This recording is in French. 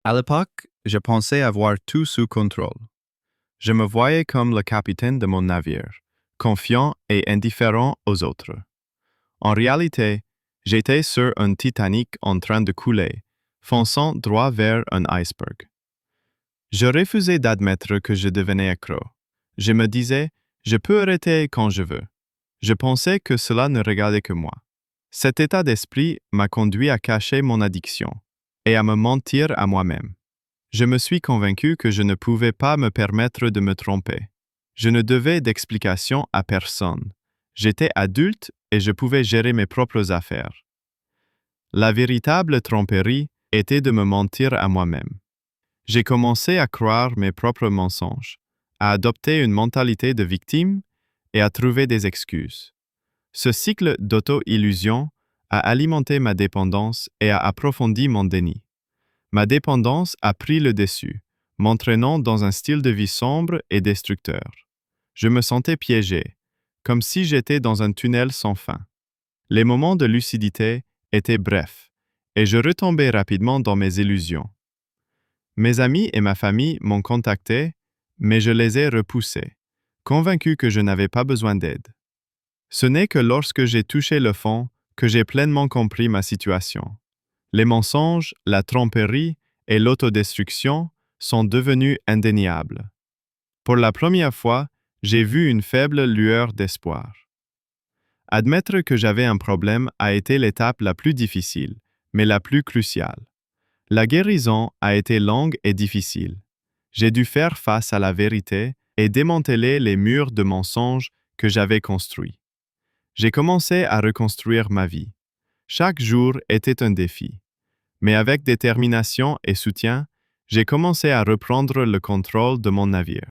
À l'époque, je pensais avoir tout sous contrôle. Je me voyais comme le capitaine de mon navire, confiant et indifférent aux autres. En réalité, j'étais sur un Titanic en train de couler, fonçant droit vers un iceberg. Je refusais d'admettre que je devenais accro. Je me disais, je peux arrêter quand je veux. Je pensais que cela ne regardait que moi. Cet état d'esprit m'a conduit à cacher mon addiction et à me mentir à moi-même. Je me suis convaincu que je ne pouvais pas me permettre de me tromper. Je ne devais d'explication à personne. J'étais adulte et je pouvais gérer mes propres affaires. La véritable tromperie était de me mentir à moi-même. J'ai commencé à croire mes propres mensonges, à adopter une mentalité de victime et à trouver des excuses. Ce cycle d'auto-illusion a alimenté ma dépendance et a approfondi mon déni. Ma dépendance a pris le dessus, m'entraînant dans un style de vie sombre et destructeur. Je me sentais piégé, comme si j'étais dans un tunnel sans fin. Les moments de lucidité étaient brefs, et je retombais rapidement dans mes illusions. Mes amis et ma famille m'ont contacté, mais je les ai repoussés, convaincu que je n'avais pas besoin d'aide. Ce n'est que lorsque j'ai touché le fond que j'ai pleinement compris ma situation. Les mensonges, la tromperie et l'autodestruction sont devenus indéniables. Pour la première fois, j'ai vu une faible lueur d'espoir. Admettre que j'avais un problème a été l'étape la plus difficile, mais la plus cruciale. La guérison a été longue et difficile. J'ai dû faire face à la vérité et démanteler les murs de mensonges que j'avais construits. J'ai commencé à reconstruire ma vie. Chaque jour était un défi. Mais avec détermination et soutien, j'ai commencé à reprendre le contrôle de mon navire.